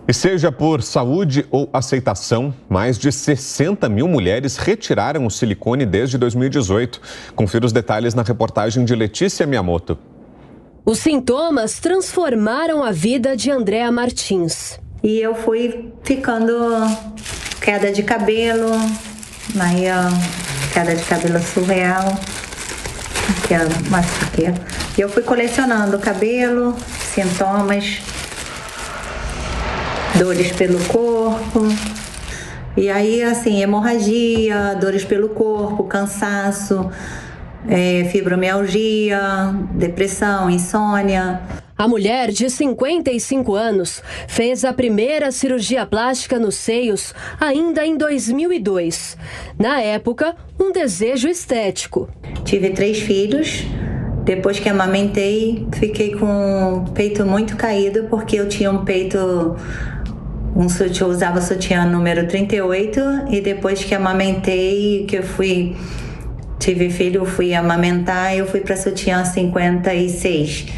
E seja por saúde ou aceitação, mais de 60 mil mulheres retiraram o silicone desde 2018. Confira os detalhes na reportagem de Letícia Miyamoto. Os sintomas transformaram a vida de Andréa Martins. E eu fui ficando queda de cabelo, aí queda de cabelo surreal, e eu fui colecionando cabelo, sintomas, dores pelo corpo, e aí assim, hemorragia, dores pelo corpo, cansaço, fibromialgia, depressão, insônia. A mulher de 55 anos fez a primeira cirurgia plástica nos seios ainda em 2002. Na época, um desejo estético. Tive 3 filhos. Depois que amamentei, fiquei com o peito muito caído, porque eu tinha um peito... eu usava sutiã número 38, e depois que amamentei, que eu tive filho, eu fui amamentar, eu fui para sutiã 56.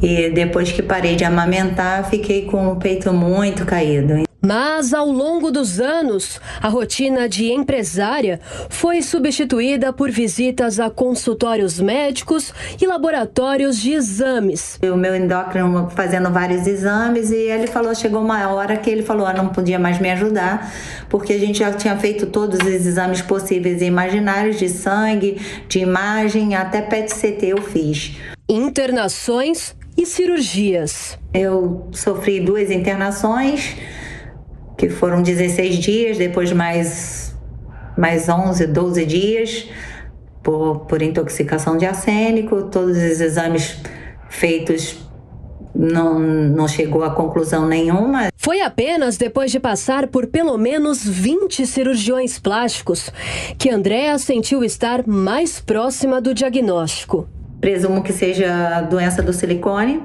E depois que parei de amamentar, fiquei com o peito muito caído. Mas, ao longo dos anos, a rotina de empresária foi substituída por visitas a consultórios médicos e laboratórios de exames. O meu endócrino fazendo vários exames, e ele falou, chegou uma hora que ele falou, não podia mais me ajudar, porque a gente já tinha feito todos os exames possíveis e imaginários de sangue, de imagem, até PET-CT eu fiz. Internações e cirurgias. Eu sofri 2 internações, que foram 16 dias, depois mais 11, 12 dias, por intoxicação de arsênico. Todos os exames feitos não chegou a conclusão nenhuma. Foi apenas depois de passar por pelo menos 20 cirurgiões plásticos que Andréa sentiu estar mais próxima do diagnóstico. Presumo que seja a doença do silicone.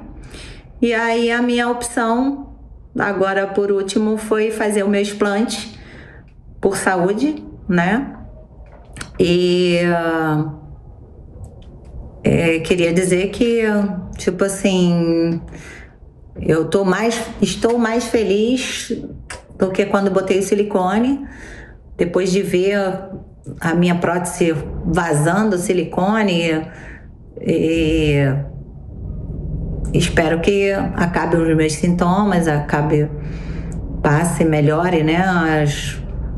E aí a minha opção, agora por último, foi fazer o meu explante por saúde, né? E queria dizer que, tipo assim, estou mais feliz do que quando botei o silicone, depois de ver a minha prótese vazando silicone. E espero que acabe os meus sintomas, passe, melhore, né,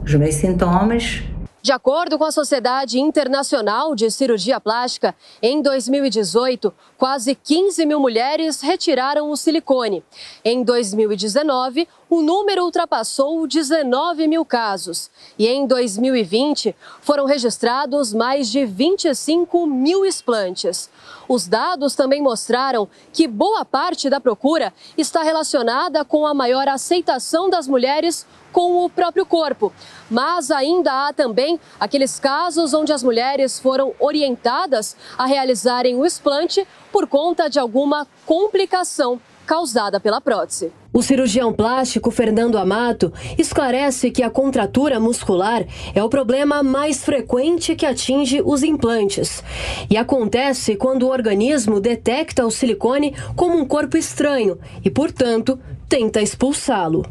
os meus sintomas. De acordo com a Sociedade Internacional de Cirurgia Plástica, em 2018, quase 15 mil mulheres retiraram o silicone. Em 2019, o número ultrapassou 19 mil casos. E em 2020, foram registrados mais de 25 mil explantes. Os dados também mostraram que boa parte da procura está relacionada com a maior aceitação das mulheres com o próprio corpo. Mas ainda há também aqueles casos onde as mulheres foram orientadas a realizarem o explante por conta de alguma complicação causada pela prótese. O cirurgião plástico Fernando Amato esclarece que a contratura muscular é o problema mais frequente que atinge os implantes. E acontece quando o organismo detecta o silicone como um corpo estranho e, portanto, tenta expulsá-lo.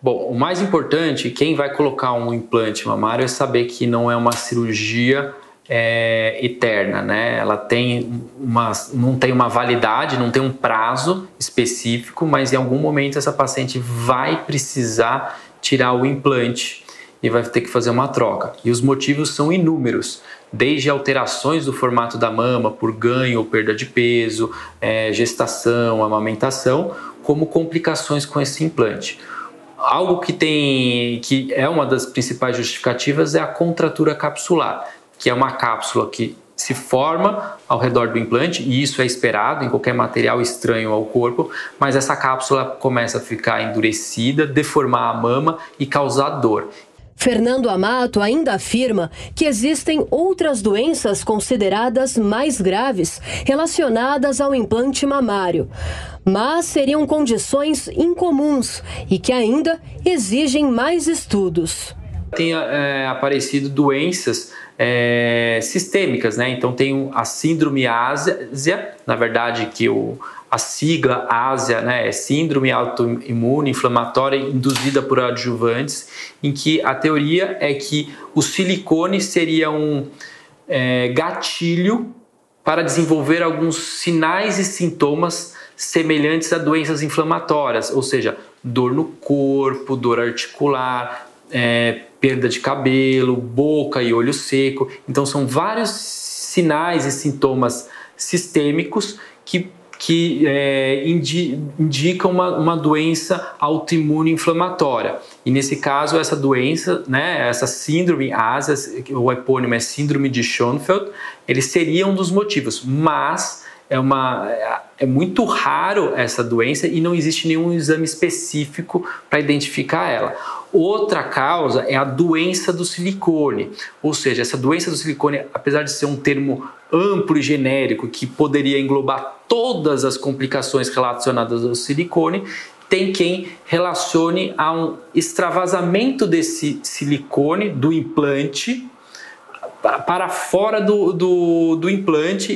Bom, o mais importante, quem vai colocar um implante mamário é saber que não é uma cirurgia eterna, né? Ela não tem uma validade, não tem um prazo específico, mas em algum momento essa paciente vai precisar tirar o implante e vai ter que fazer uma troca. E os motivos são inúmeros, desde alterações do formato da mama por ganho ou perda de peso, gestação, amamentação, como complicações com esse implante. Algo que é uma das principais justificativas é a contratura capsular, que é uma cápsula que se forma ao redor do implante, e isso é esperado em qualquer material estranho ao corpo, mas essa cápsula começa a ficar endurecida, deformar a mama e causar dor. Fernando Amato ainda afirma que existem outras doenças consideradas mais graves relacionadas ao implante mamário, mas seriam condições incomuns e que ainda exigem mais estudos. Tem aparecido doenças sistêmicas, né? Então tem a síndrome ásia, na verdade que a sigla ASIA, né, é Síndrome Autoimune Inflamatória Induzida por Adjuvantes, em que a teoria é que o silicone seria um gatilho para desenvolver alguns sinais e sintomas semelhantes a doenças inflamatórias, ou seja, dor no corpo, dor articular, perda de cabelo, boca e olho seco. Então são vários sinais e sintomas sistêmicos que indicam uma doença autoimune inflamatória. E nesse caso, essa doença, né, essa síndrome ASIA, o epônimo é síndrome de Schoenfeld, ele seria um dos motivos, mas é muito raro essa doença e não existe nenhum exame específico para identificar ela. Outra causa é a doença do silicone, ou seja, essa doença do silicone, apesar de ser um termo amplo e genérico que poderia englobar todas as complicações relacionadas ao silicone, tem quem relacione a um extravasamento desse silicone do implante para fora do implante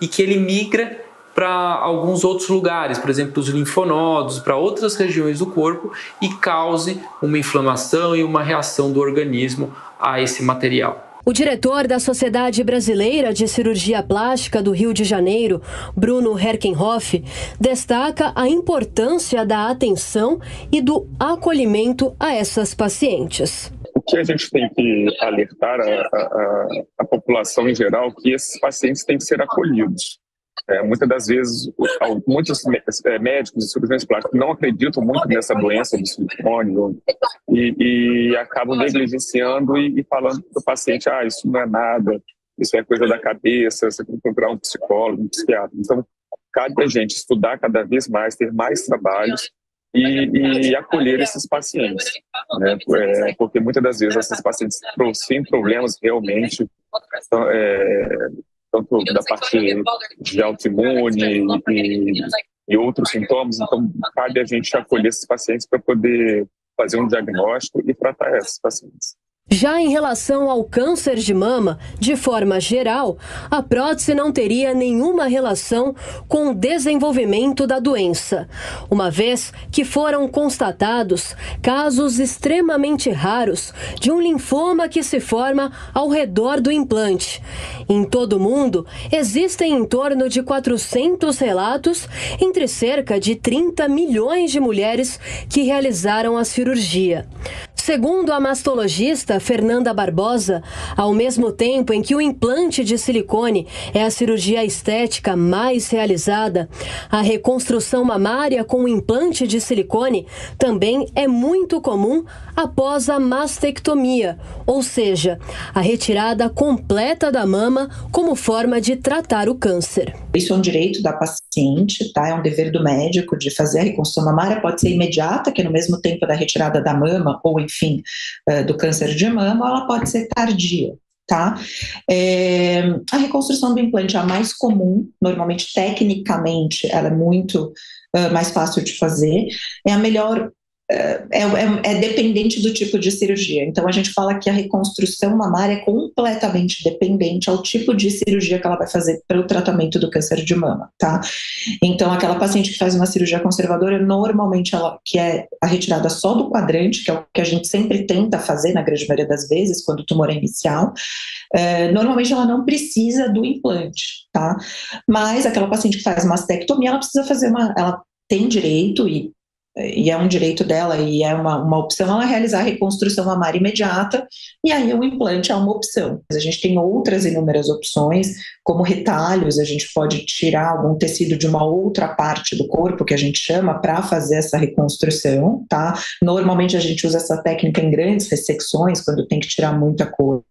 e que ele migra para alguns outros lugares, por exemplo, os linfonodos, para outras regiões do corpo e cause uma inflamação e uma reação do organismo a esse material. O diretor da Sociedade Brasileira de Cirurgia Plástica do Rio de Janeiro, Bruno Herkenhoff, destaca a importância da atenção e do acolhimento a essas pacientes. O que a gente tem que alertar a população em geral que esses pacientes têm que ser acolhidos. Muitas das vezes, muitos médicos e cirurgiões plásticos não acreditam muito nessa doença do silicone e acabam negligenciando e falando para o paciente, isso não é nada, isso é coisa da cabeça, você tem que procurar um psicólogo, um psiquiatra. Então, cabe a gente estudar cada vez mais, ter mais trabalhos e acolher esses pacientes, né? Porque muitas das vezes esses pacientes têm problemas realmente, tanto da parte de autoimune e outros sintomas, então cabe a gente acolher esses pacientes para poder fazer um diagnóstico e tratar esses pacientes. Já em relação ao câncer de mama, de forma geral, a prótese não teria nenhuma relação com o desenvolvimento da doença, uma vez que foram constatados casos extremamente raros de um linfoma que se forma ao redor do implante. Em todo o mundo, existem em torno de 400 relatos entre cerca de 30 milhões de mulheres que realizaram a cirurgia. Segundo a mastologista Fernanda Barbosa, ao mesmo tempo em que o implante de silicone é a cirurgia estética mais realizada, a reconstrução mamária com o implante de silicone também é muito comum após a mastectomia, ou seja, a retirada completa da mama como forma de tratar o câncer. Isso é um direito da paciente, tá? É um dever do médico de fazer a reconstrução mamária, pode ser imediata, que é no mesmo tempo da retirada da mama, ou enfim, do câncer de mama, ou ela pode ser tardia, tá? A reconstrução do implante é a mais comum, normalmente, tecnicamente, ela é muito mais fácil de fazer, é a melhor. É dependente do tipo de cirurgia. Então, a gente fala que a reconstrução mamária é completamente dependente ao tipo de cirurgia que ela vai fazer para o tratamento do câncer de mama, tá? Então, aquela paciente que faz uma cirurgia conservadora, normalmente ela que é a retirada só do quadrante, que é o que a gente sempre tenta fazer na grande maioria das vezes, quando o tumor é inicial, normalmente ela não precisa do implante, tá? Mas aquela paciente que faz mastectomia, ela precisa fazer ela tem direito e é um direito dela e é uma opção ela realizar a reconstrução mamária imediata, e aí o implante é uma opção. A gente tem outras inúmeras opções, como retalhos, a gente pode tirar algum tecido de uma outra parte do corpo, que a gente chama, para fazer essa reconstrução, tá? Normalmente a gente usa essa técnica em grandes ressecções, quando tem que tirar muita coisa.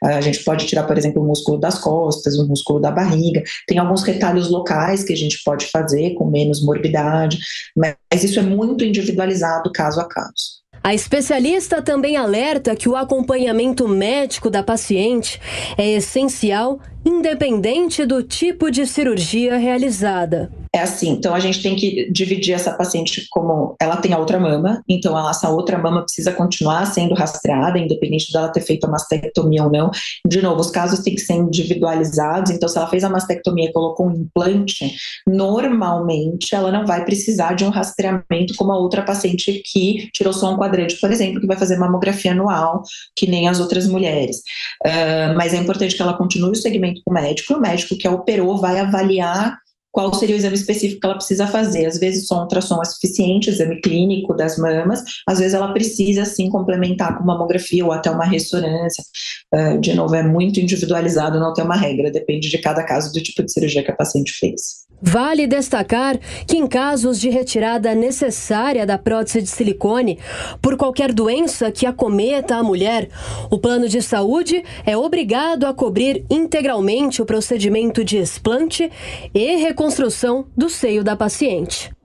A gente pode tirar, por exemplo, o músculo das costas, o músculo da barriga. Tem alguns retalhos locais que a gente pode fazer com menos morbidade, mas isso é muito individualizado caso a caso. A especialista também alerta que o acompanhamento médico da paciente é essencial, independente do tipo de cirurgia realizada. É assim, então a gente tem que dividir essa paciente como ela tem a outra mama, então essa outra mama precisa continuar sendo rastreada, independente dela ter feito a mastectomia ou não. De novo, os casos têm que ser individualizados, então se ela fez a mastectomia e colocou um implante, normalmente ela não vai precisar de um rastreamento como a outra paciente que tirou só um quadrante, por exemplo, que vai fazer mamografia anual, que nem as outras mulheres. Mas é importante que ela continue o segmento com o médico que a operou vai avaliar qual seria o exame específico que ela precisa fazer. Às vezes só um ultrassom é suficiente, exame clínico das mamas, às vezes ela precisa sim complementar com mamografia ou até uma ressonância. De novo, é muito individualizado, não tem uma regra, depende de cada caso do tipo de cirurgia que a paciente fez. Vale destacar que em casos de retirada necessária da prótese de silicone, por qualquer doença que acometa a mulher, o plano de saúde é obrigado a cobrir integralmente o procedimento de explante e reconstrução do seio da paciente.